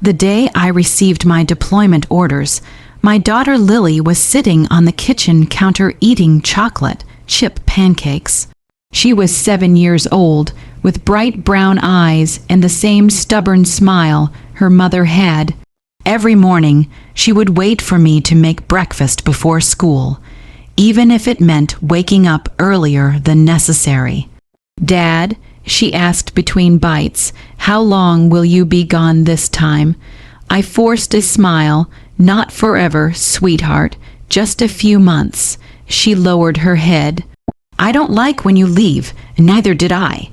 The day I received my deployment orders, my daughter Lily was sitting on the kitchen counter eating chocolate chip pancakes. She was 7 years old, with bright brown eyes and the same stubborn smile her mother had. Every morning, she would wait for me to make breakfast before school, even if it meant waking up earlier than necessary. "Dad," she asked between bites, "how long will you be gone this time?" I forced a smile. "Not forever, sweetheart, just a few months." She lowered her head. "I don't like when you leave, and neither did I.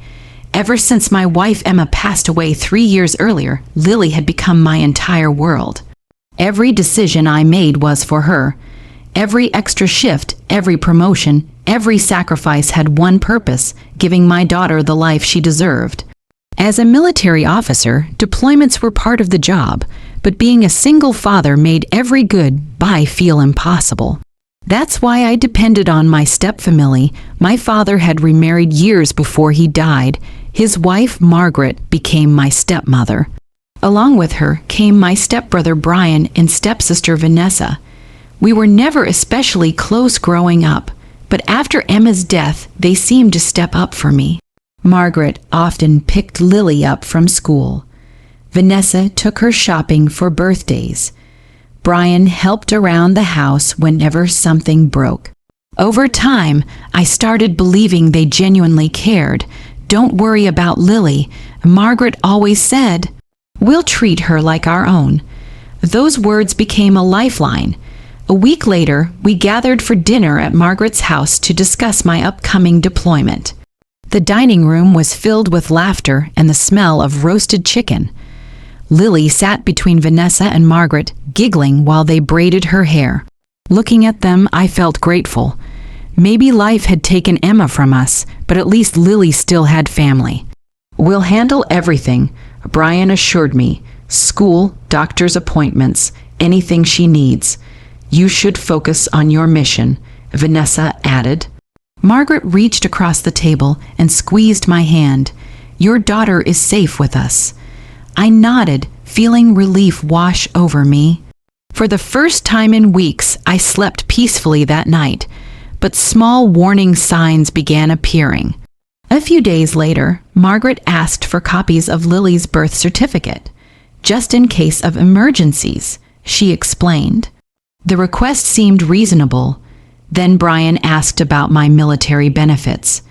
Ever since my wife Emma passed away 3 years earlier, Lily had become my entire world. Every decision I made was for her. Every extra shift, every promotion, every sacrifice had one purpose: giving my daughter the life she deserved. As a military officer, deployments were part of the job, but being a single father made every goodbye feel impossible. That's why I depended on my stepfamily. My father had remarried years before he died. His wife, Margaret, became my stepmother. Along with her came my stepbrother Brian and stepsister Vanessa. We were never especially close growing up, but after Emma's death, they seemed to step up for me. Margaret often picked Lily up from school. Vanessa took her shopping for birthdays. Brian helped around the house whenever something broke. Over time, I started believing they genuinely cared. "Don't worry about Lily," Margaret always said. "We'll treat her like our own." Those words became a lifeline. A week later, we gathered for dinner at Margaret's house to discuss my upcoming deployment. The dining room was filled with laughter and the smell of roasted chicken. Lily sat between Vanessa and Margaret, giggling while they braided her hair. Looking at them, I felt grateful. Maybe life had taken Emma from us, but at least Lily still had family. "We'll handle everything," Brian assured me. "School, doctor's appointments, anything she needs. You should focus on your mission," Vanessa added. Margaret reached across the table and squeezed my hand. "Your daughter is safe with us." I nodded, feeling relief wash over me. For the first time in weeks, I slept peacefully that night, but small warning signs began appearing. A few days later, Margaret asked for copies of Lily's birth certificate, just in case of emergencies, she explained. The request seemed reasonable. Then Brian asked about my military benefits.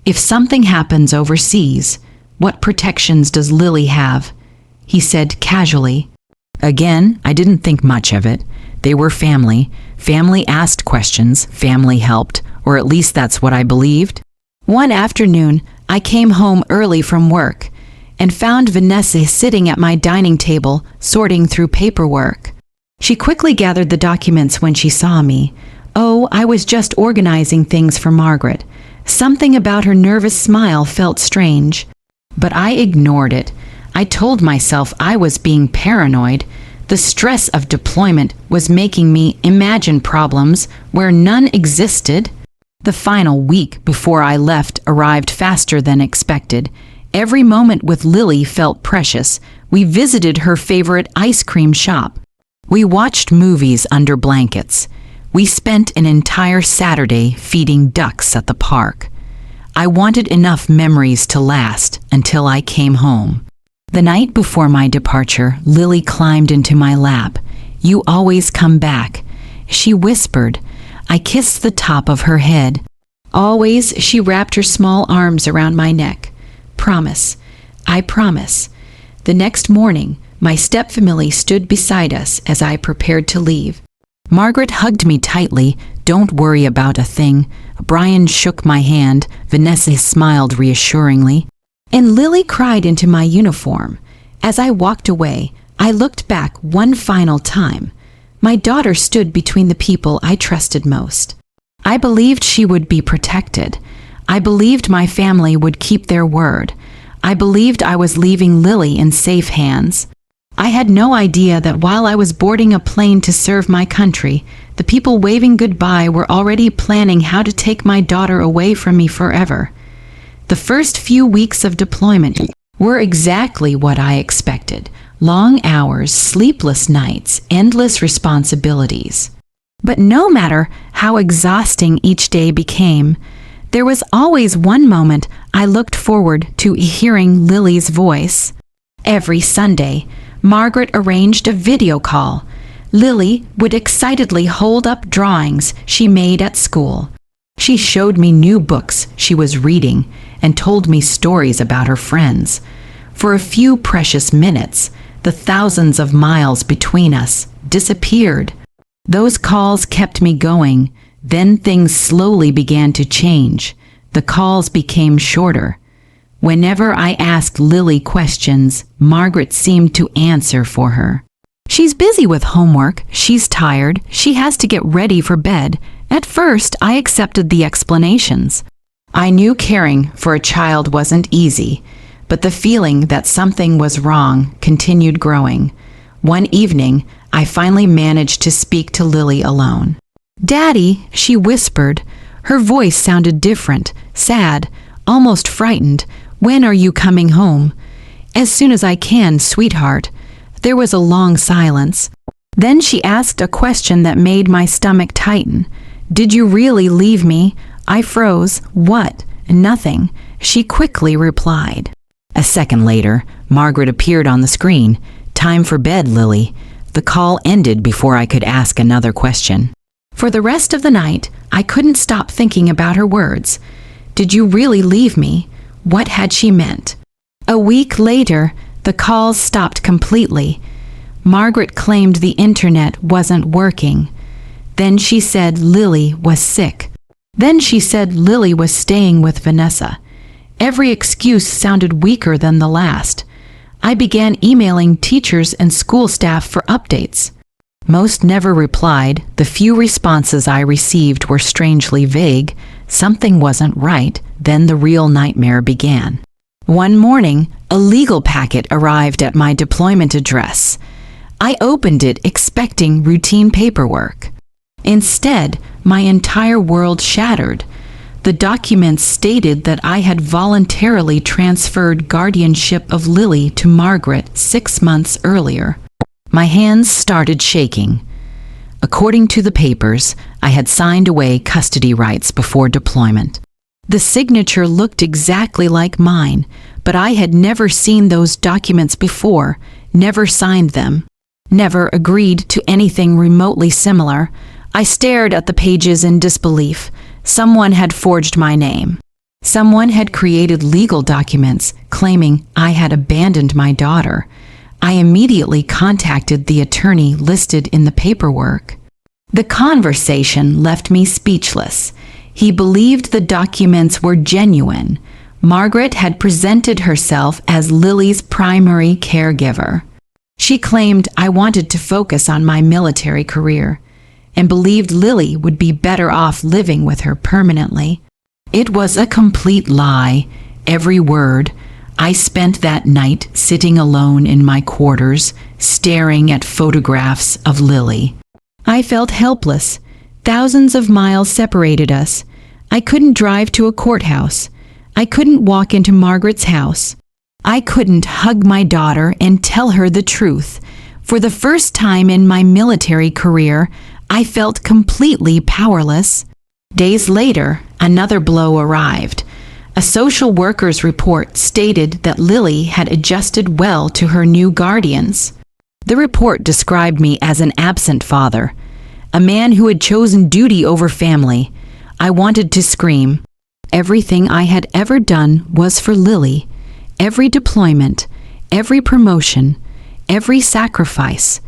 "If something happens overseas, what protections does Lily have?" he said casually. Again, I didn't think much of it. They were family. Family asked questions, family helped, or at least that's what I believed. One afternoon, I came home early from work and found Vanessa sitting at my dining table, sorting through paperwork. She quickly gathered the documents when she saw me. Oh, I was just organizing things for Margaret. Something about her nervous smile felt strange, but I ignored it. I told myself I was being paranoid. The stress of deployment was making me imagine problems where none existed. The final week before I left arrived faster than expected. Every moment with Lily felt precious. We visited her favorite ice cream shop. We watched movies under blankets. We spent an entire Saturday feeding ducks at the park. I wanted enough memories to last until I came home. The night before my departure, Lily climbed into my lap. "You always come back," she whispered. I kissed the top of her head. Always, she wrapped her small arms around my neck. "Promise. I promise." The next morning, my stepfamily stood beside us as I prepared to leave. Margaret hugged me tightly. "Don't worry about a thing." Brian shook my hand. Vanessa smiled reassuringly. And Lily cried into my uniform. As I walked away, I looked back one final time. My daughter stood between the people I trusted most. I believed she would be protected. I believed my family would keep their word. I believed I was leaving Lily in safe hands. I had no idea that while I was boarding a plane to serve my country, the people waving goodbye were already planning how to take my daughter away from me forever. The first few weeks of deployment were exactly what I expected. Long hours, sleepless nights, endless responsibilities. But no matter how exhausting each day became, there was always one moment I looked forward to hearing Lily's voice. Every Sunday, Margaret arranged a video call. Lily would excitedly hold up drawings she made at school. She showed me new books she was reading and told me stories about her friends. For a few precious minutes, the thousands of miles between us disappeared. Those calls kept me going. Then things slowly began to change. The calls became shorter. Whenever I asked Lily questions, Margaret seemed to answer for her. She's busy with homework, she's tired, she has to get ready for bed. At first, I accepted the explanations. I knew caring for a child wasn't easy, but the feeling that something was wrong continued growing. One evening, I finally managed to speak to Lily alone. "Daddy," she whispered. Her voice sounded different, sad, almost frightened. "When are you coming home?" "As soon as I can, sweetheart." There was a long silence. Then she asked a question that made my stomach tighten. "Did you really leave me?" I froze. "What?" "Nothing," she quickly replied. A second later, Margaret appeared on the screen. "Time for bed, Lily." The call ended before I could ask another question. For the rest of the night, I couldn't stop thinking about her words. Did you really leave me? What had she meant? A week later, the calls stopped completely. Margaret claimed the internet wasn't working. Then she said Lily was sick. Then she said Lily was staying with Vanessa. Every excuse sounded weaker than the last. I began emailing teachers and school staff for updates. Most never replied. The few responses I received were strangely vague. Something wasn't right. Then the real nightmare began. One morning, a legal packet arrived at my deployment address. I opened it expecting routine paperwork. Instead, my entire world shattered. The documents stated that I had voluntarily transferred guardianship of Lily to Margaret 6 months earlier. My hands started shaking. According to the papers, I had signed away custody rights before deployment. The signature looked exactly like mine, but I had never seen those documents before, never signed them, never agreed to anything remotely similar. I stared at the pages in disbelief. Someone had forged my name. Someone had created legal documents claiming I had abandoned my daughter. I immediately contacted the attorney listed in the paperwork. The conversation left me speechless. He believed the documents were genuine. Margaret had presented herself as Lily's primary caregiver. She claimed I wanted to focus on my military career and believed Lily would be better off living with her permanently. It was a complete lie, every word. I spent that night sitting alone in my quarters, staring at photographs of Lily. I felt helpless. Thousands of miles separated us. I couldn't drive to a courthouse. I couldn't walk into Margaret's house. I couldn't hug my daughter and tell her the truth. For the first time in my military career, I felt completely powerless. Days later, another blow arrived. A social worker's report stated that Lily had adjusted well to her new guardians. The report described me as an absent father, a man who had chosen duty over family. I wanted to scream. Everything I had ever done was for Lily. Every deployment, every promotion, every sacrifice.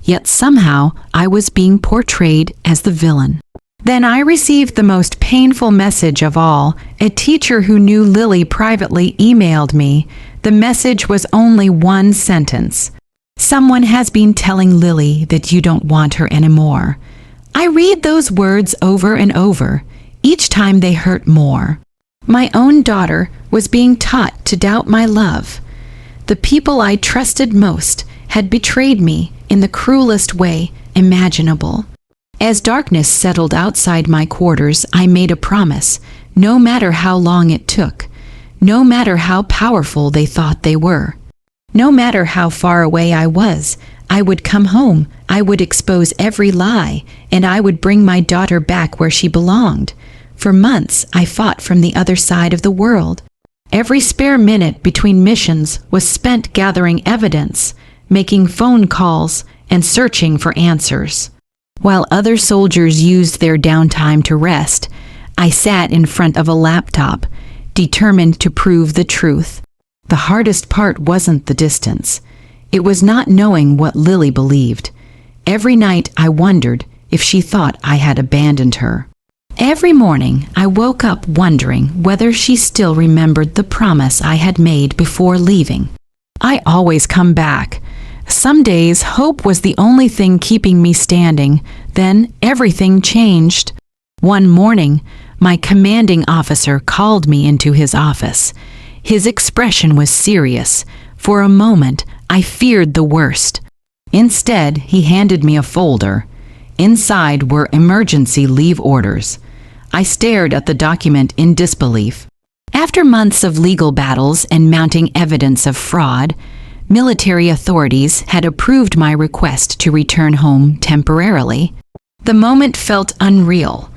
Yet somehow I was being portrayed as the villain. Then I received the most painful message of all. A teacher who knew Lily privately emailed me. The message was only one sentence. "Someone has been telling Lily that you don't want her anymore." I read those words over and over. Each time they hurt more. My own daughter was being taught to doubt my love. The people I trusted most had betrayed me in the cruelest way imaginable. As darkness settled outside my quarters, I made a promise, no matter how long it took, no matter how powerful they thought they were. No matter how far away I was, I would come home, I would expose every lie, and I would bring my daughter back where she belonged. For months, I fought from the other side of the world. Every spare minute between missions was spent gathering evidence, making phone calls, and searching for answers. While other soldiers used their downtime to rest, I sat in front of a laptop, determined to prove the truth. The hardest part wasn't the distance. It was not knowing what Lily believed. Every night I wondered if she thought I had abandoned her. Every morning I woke up wondering whether she still remembered the promise I had made before leaving. I always come back. Some days hope was the only thing keeping me standing. Then everything changed. One morning, my commanding officer called me into his office. His expression was serious. For a moment, I feared the worst. Instead, he handed me a folder. Inside were emergency leave orders. I stared at the document in disbelief. After months of legal battles and mounting evidence of fraud, military authorities had approved my request to return home temporarily. The moment felt unreal.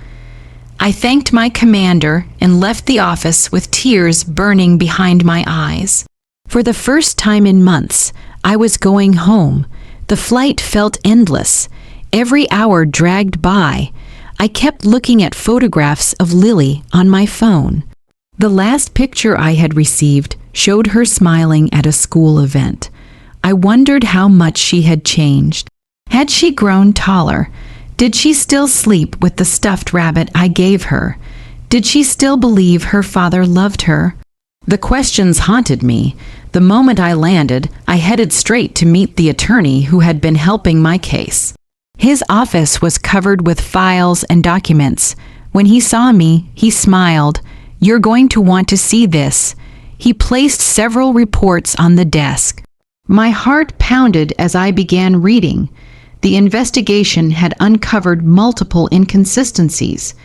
I thanked my commander and left the office with tears burning behind my eyes. For the first time in months, I was going home. The flight felt endless. Every hour dragged by. I kept looking at photographs of Lily on my phone. The last picture I had received showed her smiling at a school event. I wondered how much she had changed. Had she grown taller? Did she still sleep with the stuffed rabbit I gave her? Did she still believe her father loved her? The questions haunted me. The moment I landed, I headed straight to meet the attorney who had been helping my case. His office was covered with files and documents. When he saw me, he smiled. "You're going to want to see this." He placed several reports on the desk. My heart pounded as I began reading. The investigation had uncovered multiple inconsistencies.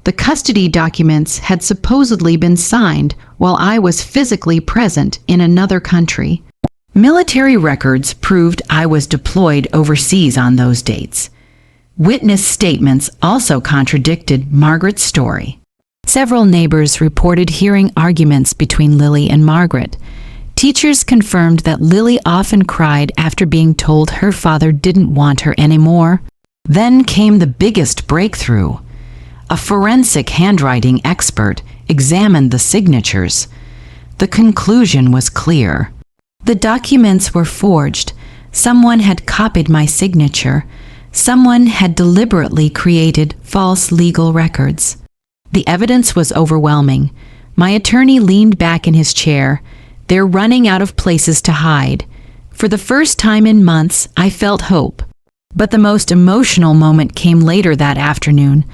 The custody documents had supposedly been signed while I was physically present in another country. Military records proved I was deployed overseas on those dates. Witness statements also contradicted Margaret's story. Several neighbors reported hearing arguments between Lily and Margaret. Teachers confirmed that Lily often cried after being told her father didn't want her anymore. Then came the biggest breakthrough. A forensic handwriting expert examined the signatures. The conclusion was clear. The documents were forged. Someone had copied my signature. Someone had deliberately created false legal records. The evidence was overwhelming. My attorney leaned back in his chair. "They're running out of places to hide." For the first time in months, I felt hope. But the most emotional moment came later that afternoon.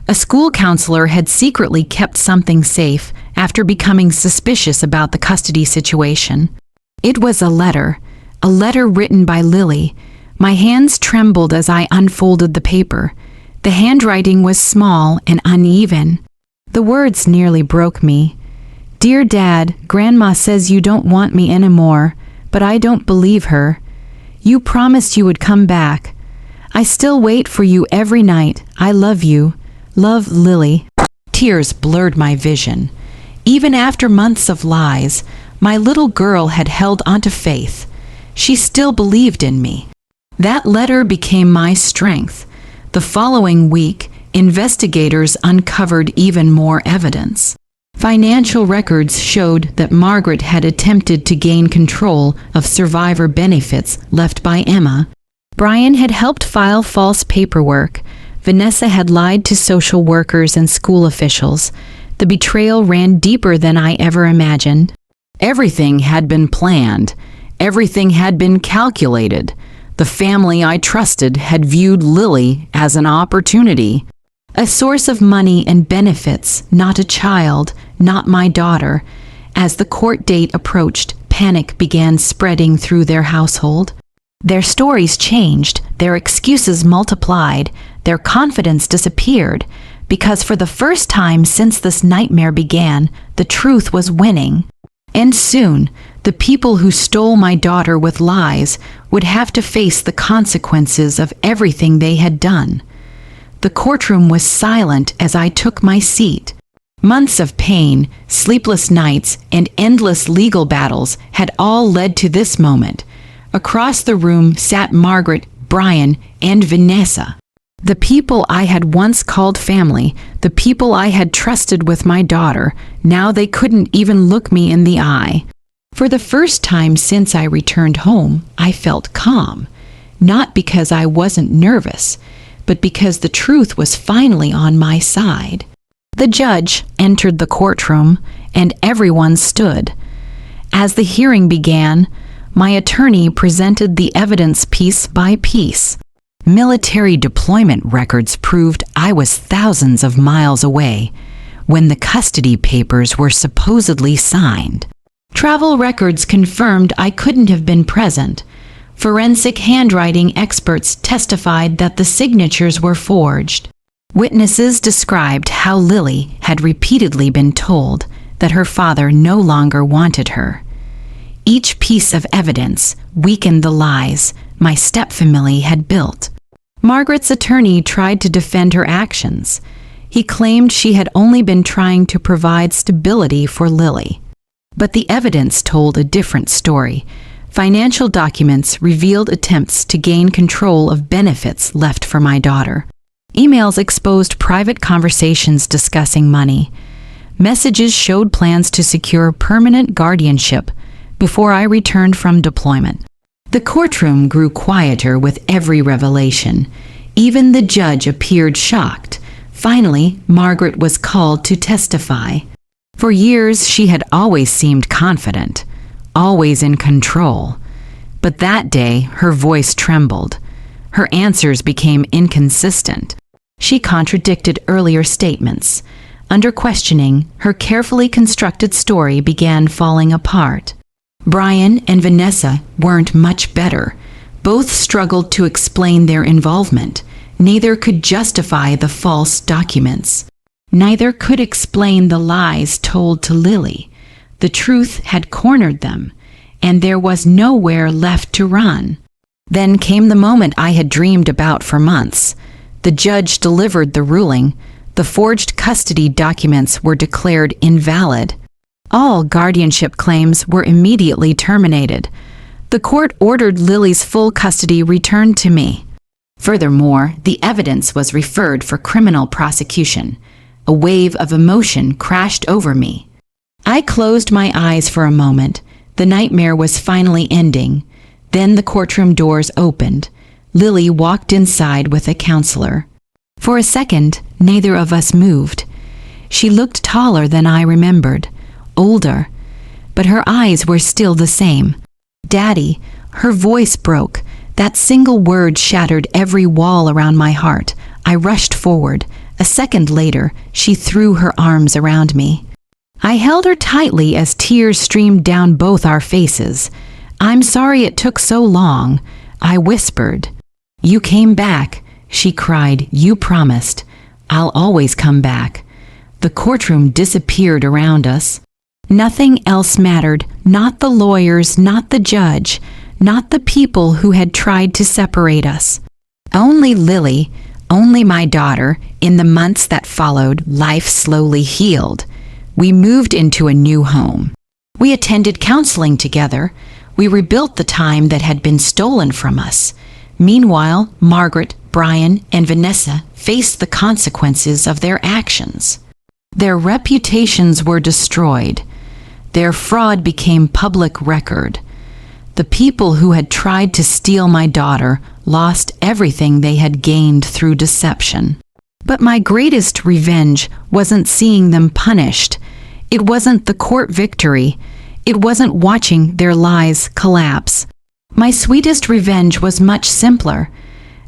A school counselor had secretly kept something safe after becoming suspicious about the custody situation. It was a letter written by Lily. My hands trembled as I unfolded the paper. The handwriting was small and uneven. The words nearly broke me. "Dear Dad, Grandma says you don't want me anymore, but I don't believe her. You promised you would come back. I still wait for you every night. I love you. Love, Lily." Tears blurred my vision. Even after months of lies, my little girl had held onto faith. She still believed in me. That letter became my strength. The following week, investigators uncovered even more evidence. Financial records showed that Margaret had attempted to gain control of survivor benefits left by Emma. Brian had helped file false paperwork. Vanessa had lied to social workers and school officials. The betrayal ran deeper than I ever imagined. Everything had been planned. Everything had been calculated. The family I trusted had viewed Lily as an opportunity. A source of money and benefits, not a child, not my daughter. As the court date approached, panic began spreading through their household. Their stories changed, their excuses multiplied, their confidence disappeared, because for the first time since this nightmare began, the truth was winning. And soon, The people who stole my daughter with lies would have to face the consequences of everything they had done. The courtroom was silent as I took my seat. Months of pain, sleepless nights, and endless legal battles had all led to this moment. Across the room sat Margaret, Brian, and Vanessa. The people I had once called family, the people I had trusted with my daughter, now they couldn't even look me in the eye. For the first time since I returned home, I felt calm, not because I wasn't nervous, but because the truth was finally on my side. The judge entered the courtroom, and everyone stood. As the hearing began, my attorney presented the evidence piece by piece. Military deployment records proved I was thousands of miles away when the custody papers were supposedly signed. Travel records confirmed I couldn't have been present. Forensic handwriting experts testified that the signatures were forged. Witnesses described how Lily had repeatedly been told that her father no longer wanted her. Each piece of evidence weakened the lies my stepfamily had built. Margaret's attorney tried to defend her actions. He claimed she had only been trying to provide stability for Lily. But the evidence told a different story. Financial documents revealed attempts to gain control of benefits left for my daughter. Emails exposed private conversations discussing money. Messages showed plans to secure permanent guardianship before I returned from deployment. The courtroom grew quieter with every revelation. Even the judge appeared shocked. Finally, Margaret was called to testify. For years, she had always seemed confident, always in control. But that day, her voice trembled. Her answers became inconsistent. She contradicted earlier statements. Under questioning, her carefully constructed story began falling apart. Brian and Vanessa weren't much better. Both struggled to explain their involvement. Neither could justify the false documents. Neither could explain the lies told to Lily. The truth had cornered them, and there was nowhere left to run. Then came the moment I had dreamed about for months. The judge delivered the ruling. The forged custody documents were declared invalid. All guardianship claims were immediately terminated. The court ordered Lily's full custody returned to me. Furthermore, the evidence was referred for criminal prosecution. A wave of emotion crashed over me. I closed my eyes for a moment. The nightmare was finally ending. Then the courtroom doors opened. Lily walked inside with a counselor. For a second, neither of us moved. She looked taller than I remembered, older, but her eyes were still the same. Daddy, her voice broke. That single word shattered every wall around my heart. I rushed forward. A second later, she threw her arms around me. I held her tightly as tears streamed down both our faces. "I'm sorry it took so long," I whispered. "You came back," she cried. "You promised. I'll always come back." The courtroom disappeared around us. Nothing else mattered, not the lawyers, not the judge, not the people who had tried to separate us. Only Lily, only my daughter. In the months that followed, life slowly healed. We moved into a new home. We attended counseling together. We rebuilt the time that had been stolen from us. Meanwhile, Margaret, Brian, and Vanessa faced the consequences of their actions. Their reputations were destroyed. Their fraud became public record. The people who had tried to steal my daughter lost everything they had gained through deception. But my greatest revenge wasn't seeing them punished. It wasn't the court victory. It wasn't watching their lies collapse. My sweetest revenge was much simpler.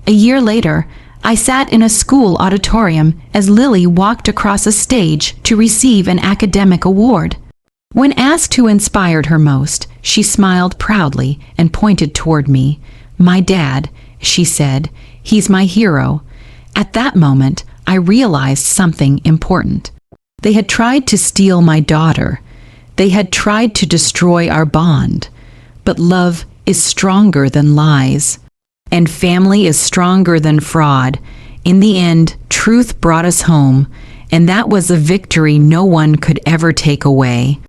A year later, I sat in a school auditorium as Lily walked across a stage to receive an academic award. When asked who inspired her most, she smiled proudly and pointed toward me. "My dad," she said. "He's my hero." At that moment, I realized something important. They had tried to steal my daughter. They had tried to destroy our bond, but love is stronger than lies, and family is stronger than fraud. In the end, truth brought us home, and that was a victory no one could ever take away.